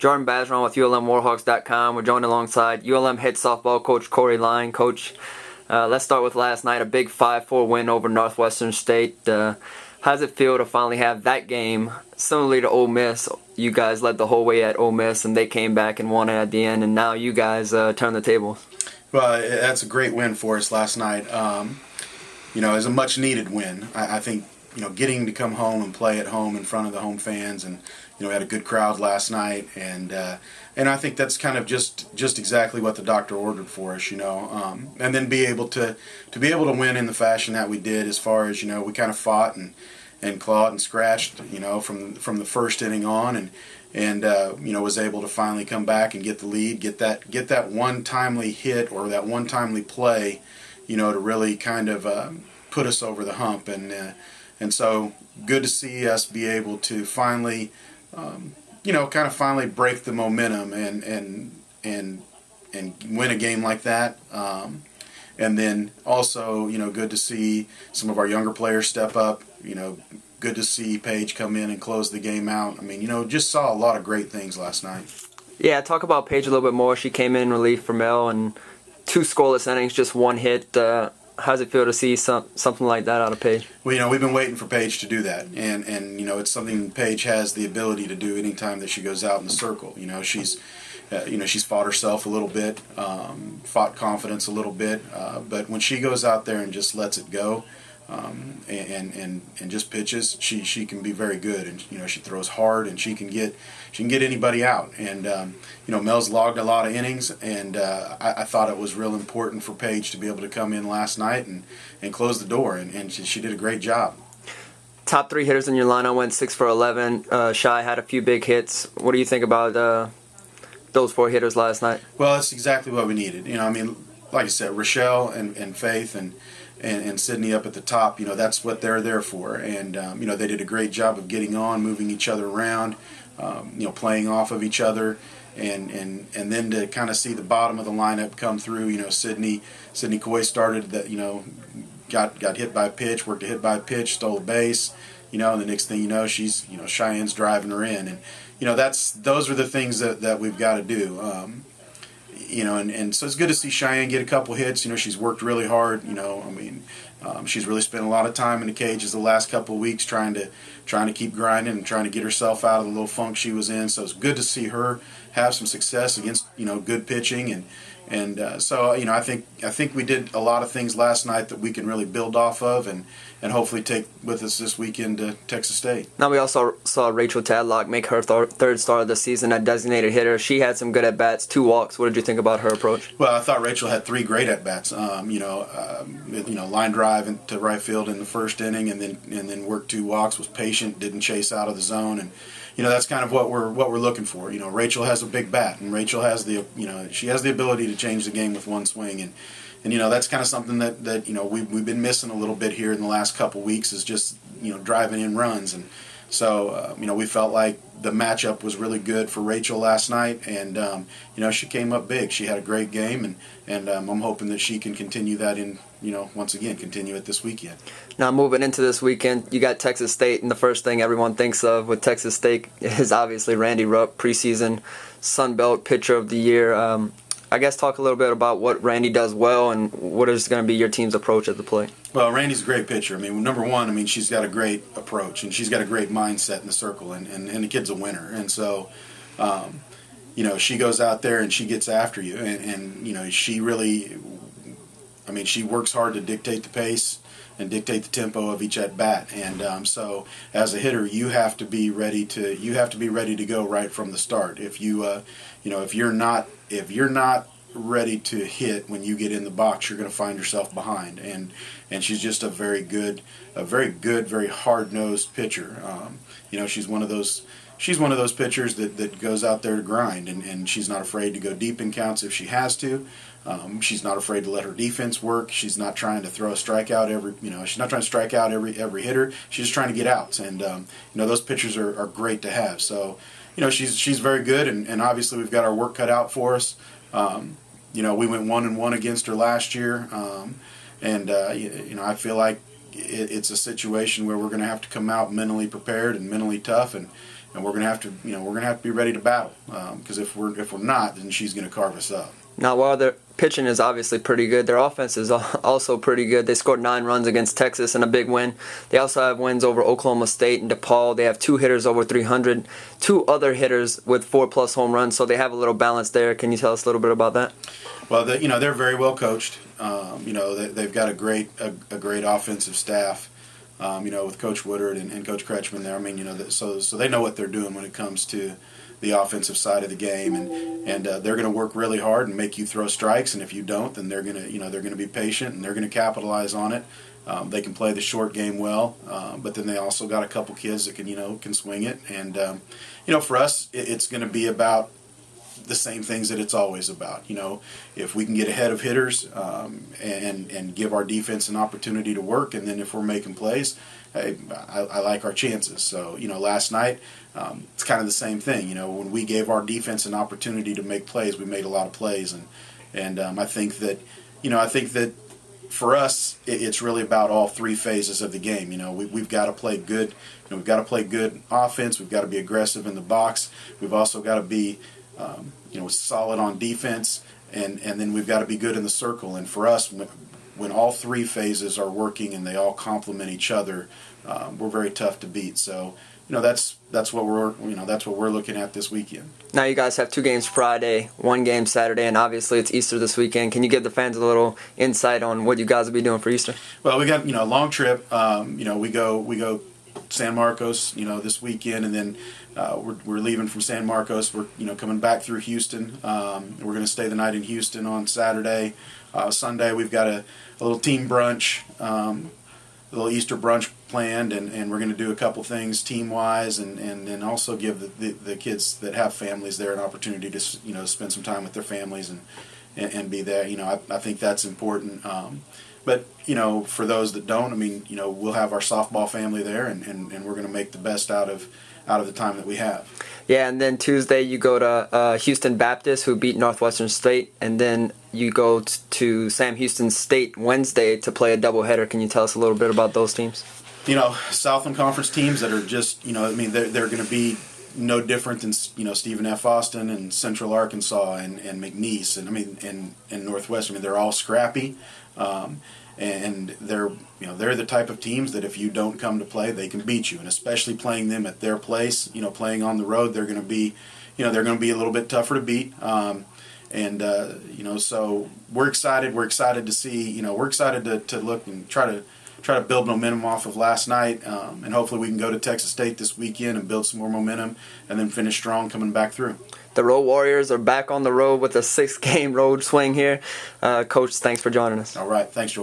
Jordan Bazeron with ULMWarhawks.com. We're joined alongside ULM head softball coach Corey Lyon. Coach, let's start with last night, a big 5-4 win over Northwestern State. How does it feel to finally have that game? Similarly to Ole Miss, you guys led the whole way at Ole Miss, and they came back and won it at the end, and now you guys turn the tables. Well, that's a great win for us last night. It was a much-needed win. I think, getting to come home and play at home in front of the home fans, and we had a good crowd last night, and I think that's kind of just exactly what the doctor ordered for us, and then be able to win in the fashion that we did, as far as we kind of fought and clawed and scratched, from the first inning on, and was able to finally come back and get the lead, get that one timely hit or that one timely play, to really kind of put us over the hump, and so good to see us be able to finally, kind of finally break the momentum and win a game like that. And then also, good to see some of our younger players step up. Good to see Paige come in and close the game out. I mean, just saw a lot of great things last night. Yeah, talk about Paige a little bit more. She came in relief for Mel and 2 scoreless innings, just 1 hit. How does it feel to see something like that out of Paige? Well, we've been waiting for Paige to do that, and it's something Paige has the ability to do anytime that she goes out in the circle. She's fought herself a little bit, fought confidence a little bit, but when she goes out there and just lets it go, and just pitches, she can be very good, and she throws hard, and she can get anybody out, and Mel's logged a lot of innings, and I thought it was real important for Paige to be able to come in last night and close the door, and she did a great job. Top 3 hitters in your lineup went 6 for 11. Shy had a few big hits. What do you think about those 4 hitters last night? Well, that's exactly what we needed. Like I said, Rochelle and Faith and Sydney up at the top, that's what they're there for. And, they did a great job of getting on, moving each other around, playing off of each other. And then to kind of see the bottom of the lineup come through, Sydney Coy started that, got hit by a pitch, worked a hit by a pitch, stole a base, and the next thing you know, she's, Cheyenne's driving her in. And, those are the things that we've got to do. And so it's good to see Cheyenne get a couple hits. She's worked really hard. She's really spent a lot of time in the cages the last couple of weeks trying to keep grinding and trying to get herself out of the little funk she was in. So it's good to see her have some success against good pitching, and so I think we did a lot of things last night that we can really build off of and hopefully take with us this weekend to Texas State. Now we also saw Rachel Tadlock make her third start of the season at designated hitter. She had some good at-bats, 2 walks. What did you think about her approach? Well, I thought Rachel had 3 great at-bats. Line drive into right field in the first inning, and then worked 2 walks, was patient, didn't chase out of the zone, and that's kind of what we're looking for. Rachel has a big bat, and Rachel has she has the ability to change the game with one swing, and that's kind of something that we've been missing a little bit here in the last couple weeks, is just driving in runs. And so we felt like the matchup was really good for Rachel last night, and she came up big. She had a great game, and I'm hoping that she can continue that once again, continue it this weekend. Now moving into this weekend, you got Texas State, and the first thing everyone thinks of with Texas State is obviously Randy Rupp, preseason Sun Belt Pitcher of the Year. I guess talk a little bit about what Randy does well and what is going to be your team's approach at the plate. Well, Randy's a great pitcher. Number one, she's got a great approach, and she's got a great mindset in the circle, and the kid's a winner. And so, she goes out there and she gets after you, and she really, she works hard to dictate the pace and dictate the tempo of each at bat. And so, as a hitter, you have to be ready to go right from the start. If if you're not ready to hit when you get in the box, you're going to find yourself behind. And she's just a very good, very hard-nosed pitcher. She's one of those pitchers that goes out there to grind, and she's not afraid to go deep in counts if she has to. She's not afraid to let her defense work. She's not trying to throw a strikeout she's not trying to strike out every hitter. She's just trying to get outs, and those pitchers are great to have. So, she's very good, and obviously we've got our work cut out for us. We went 1-1 against her last year, and I feel like it's a situation where we're going to have to come out mentally prepared and mentally tough, and we're gonna have to be ready to battle, because if we're not, then she's gonna carve us up. Now, while their pitching is obviously pretty good, their offense is also pretty good. They scored 9 runs against Texas in a big win. They also have wins over Oklahoma State and DePaul. They have 2 hitters over 300, 2 other hitters with 4+ home runs, so they have a little balance there. Can you tell us a little bit about that? Well, they're very well coached. They've got a great offensive staff. With Coach Woodard and Coach Kretschmann there. I mean, so they know what they're doing when it comes to the offensive side of the game, and they're going to work really hard and make you throw strikes. And if you don't, then they're going to be patient and they're going to capitalize on it. They can play the short game well, but then they also got a couple kids that can swing it. And for us, it's going to be about the same things that it's always about. If we can get ahead of hitters and give our defense an opportunity to work, and then if we're making plays, I like our chances. So last night it's kind of the same thing. When we gave our defense an opportunity to make plays, we made a lot of plays, and I think that for us it's really about all 3 phases of the game. We've got to play good. We've got to play good offense. We've got to be aggressive in the box. We've also got to be solid on defense, and then we've got to be good in the circle. And for us, when all 3 phases are working and they all complement each other, we're very tough to beat. So that's what we're looking at this weekend. Now you guys have 2 games Friday, 1 game Saturday, and obviously it's Easter this weekend. Can you give the fans a little insight on what you guys will be doing for Easter? Well, we got a long trip. We go San Marcos, this weekend, and then we're leaving from San Marcos. We're coming back through Houston. We're going to stay the night in Houston on Saturday. Sunday we've got a little team brunch, a little Easter brunch planned, and we're going to do a couple things team wise, and also give the kids that have families there an opportunity to spend some time with their families and be there. I think that's important. But for those that don't, we'll have our softball family there, and we're going to make the best out of the time that we have. Yeah, and then Tuesday you go to Houston Baptist, who beat Northwestern State, and then you go to Sam Houston State Wednesday to play a doubleheader. Can you tell us a little bit about those teams? Southland Conference teams that are just, they're going to be no different than Stephen F. Austin and Central Arkansas and McNeese and Northwestern. They're all scrappy. And they're the type of teams that if you don't come to play, they can beat you. And especially playing them at their place, playing on the road, they're going to be a little bit tougher to beat. So we're excited. We're excited to see. We're excited to look and try to build momentum off of last night, and hopefully we can go to Texas State this weekend and build some more momentum, and then finish strong coming back through. The Road Warriors are back on the road with a 6-game road swing here. Coach, thanks for joining us. All right. Thanks, George.